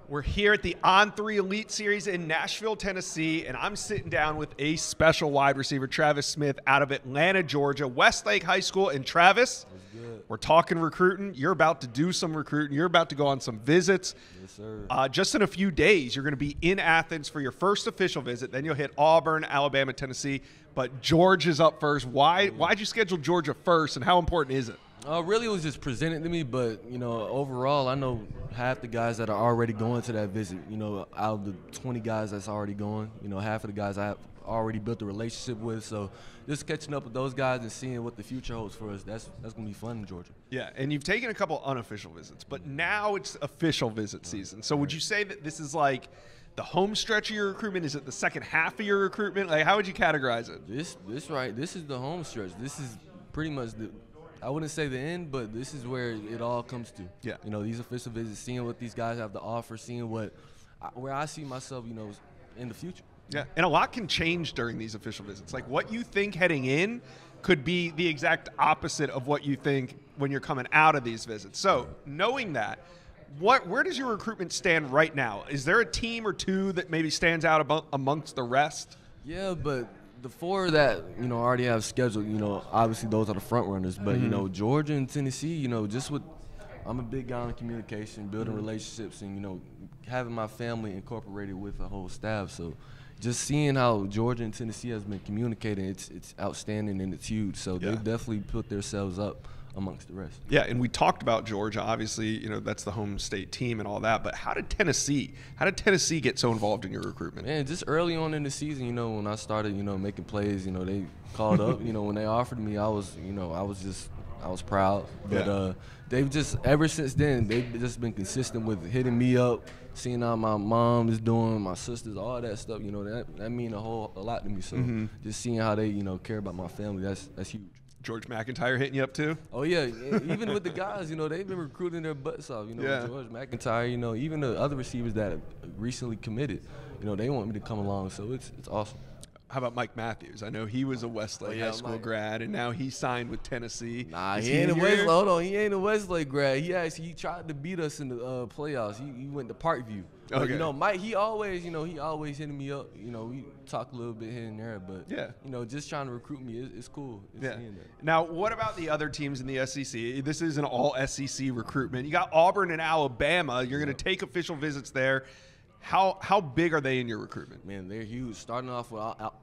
We're here at the On3 Elite Series in Nashville, Tennessee, and I'm sitting down with a special wide receiver, Travis Smith, out of Atlanta, Georgia, Westlake High School. And Travis, we're talking recruiting. You're about to do some recruiting. You're about to go on some visits. Yes, sir. Just in a few days, you're going to be in Athens for your first official visit. Then you'll hit Auburn, Alabama, Tennessee. But Georgia's up first. Why'd you schedule Georgia first, and how important is it? Really, it was just presented to me, but, overall, I know half the guys that are already going to that visit. Out of the 20 guys that's already going, half of the guys I have already built a relationship with. So just catching up with those guys and seeing what the future holds for us, that's going to be fun in Georgia. Yeah, and you've taken a couple unofficial visits, but now it's official visit season. So would you say that this is like the home stretch of your recruitment? Is it the second half of your recruitment? Like, how would you categorize it? This is the home stretch. This is pretty much I wouldn't say the end, but this is where it all comes to. Yeah. These official visits, seeing what these guys have to offer, seeing where I see myself, in the future. Yeah, and a lot can change during these official visits. Like, what you think heading in could be the exact opposite of what you think when you're coming out of these visits. So, knowing that, where does your recruitment stand right now? Is there a team or two that maybe stands out amongst the rest? Yeah, but the four that, already have scheduled, obviously those are the front runners. But, Georgia and Tennessee, I'm a big guy on communication, building relationships, and, having my family incorporated with the whole staff. So just seeing how Georgia and Tennessee has been communicating, it's outstanding and it's huge. So they've definitely put themselves up amongst the rest. Yeah, and we talked about Georgia. Obviously, that's the home state team and all that. But how did Tennessee get so involved in your recruitment? Man, just early on in the season, when I started, making plays, they called up. When they offered me, I was proud. But they've just, ever since then, they've just been consistent with hitting me up, seeing how my mom is doing, my sisters, all that stuff. That mean a lot to me. So just seeing how they, care about my family, that's huge. George McIntyre hitting you up too? Oh yeah, even with the guys, they've been recruiting their butts off. George McIntyre, even the other receivers that have recently committed, they want me to come along. So it's awesome. How about Mike Matthews? I know he was a Westlake High School grad, and now he signed with Tennessee. Nah, he ain't a Westlake. Hold on, he ain't a Westlake grad. He tried to beat us in the playoffs. He went to Parkview. Okay. But, Mike, he always hitting me up. We talk a little bit here and there, but just trying to recruit me, it's cool. Now, what about the other teams in the SEC? This is an all SEC recruitment. You got Auburn and Alabama. You're going to take official visits there. How big are they in your recruitment? Man, they're huge. Starting off with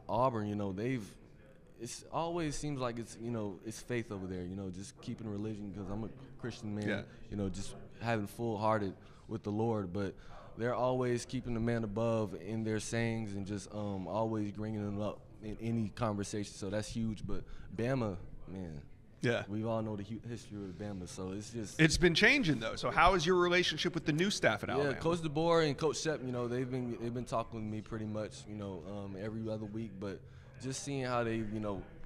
Auburn, it always seems like it's faith over there. Just keeping religion, because I'm a Christian man. Yeah. Just having full-hearted with the Lord, but they're always keeping the man above in their sayings and just always bringing them up in any conversation. So that's huge. But Bama, man. Yeah, we all know the history of Bama, so it's been changing though. So how is your relationship with the new staff at Alabama? Yeah, Coach DeBoer and Coach Shep, they've been talking with me pretty much, every other week. But just seeing how they,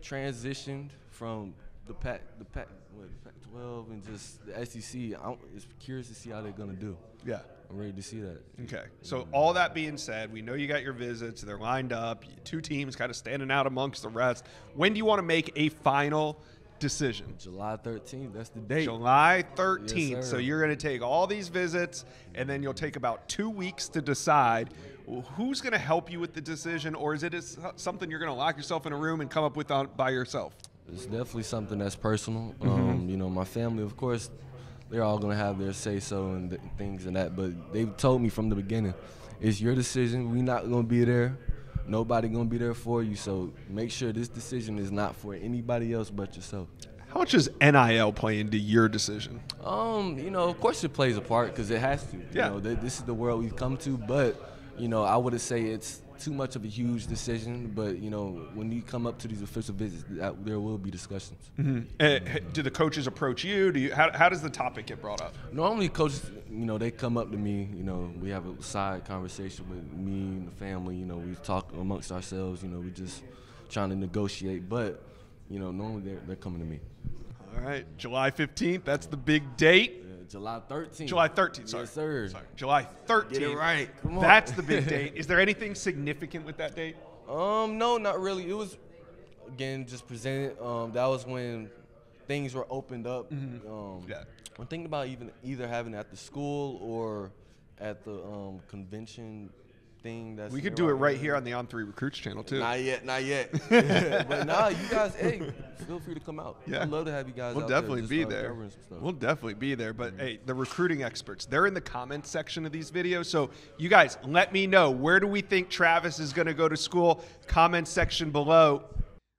transitioned from the Pac-12 and just the SEC, I'm just curious to see how they're gonna do. Yeah. I'm ready to see that. Okay. So all that being said, we know you got your visits. They're lined up. Two teams kind of standing out amongst the rest. When do you want to make a final decision? July 13th. That's the date. July 13th. Yes, so you're going to take all these visits, and then you'll take about 2 weeks to decide who's going to help you with the decision, or is it something you're going to lock yourself in a room and come up with by yourself? It's definitely something that's personal. My family, of course, they're all going to have their say-so and things and that, but they've told me from the beginning, it's your decision. We're not going to be there. Nobody going to be there for you, so make sure this decision is not for anybody else but yourself. How much does NIL play into your decision? Of course it plays a part because it has to. Yeah. This is the world we've come to, but, I wouldn't say it's too much of a huge decision, but, when you come up to these official visits, there will be discussions. Do the coaches approach you? How does the topic get brought up? Normally coaches, they come up to me, we have a side conversation with me and the family, we talk amongst ourselves, we just trying to negotiate, but, normally they're coming to me. All right, July 15th, that's the big date. July 13th. July 13th, sorry. Yes, sir. Sorry. July 13th. Get it right. Come on. That's the big date. Is there anything significant with that date? No, not really. It was, again, just presented. That was when things were opened up. Yeah. I'm thinking about either having it at the school or at the convention thing. We could do it right here on the On3 Recruits channel too. Not yet. But nah, you guys, hey, feel free to come out. Yeah. I'd love to have you guys. We'll out definitely there, be there. We'll definitely be there. But hey, the recruiting experts, they're in the comments section of these videos. So you guys, let me know, where do we think Travis is going to go to school? Comment section below.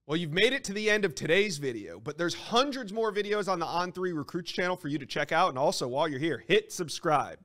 Well, you've made it to the end of today's video, but there's hundreds more videos on the On3 Recruits channel for you to check out. And also, while you're here, hit subscribe.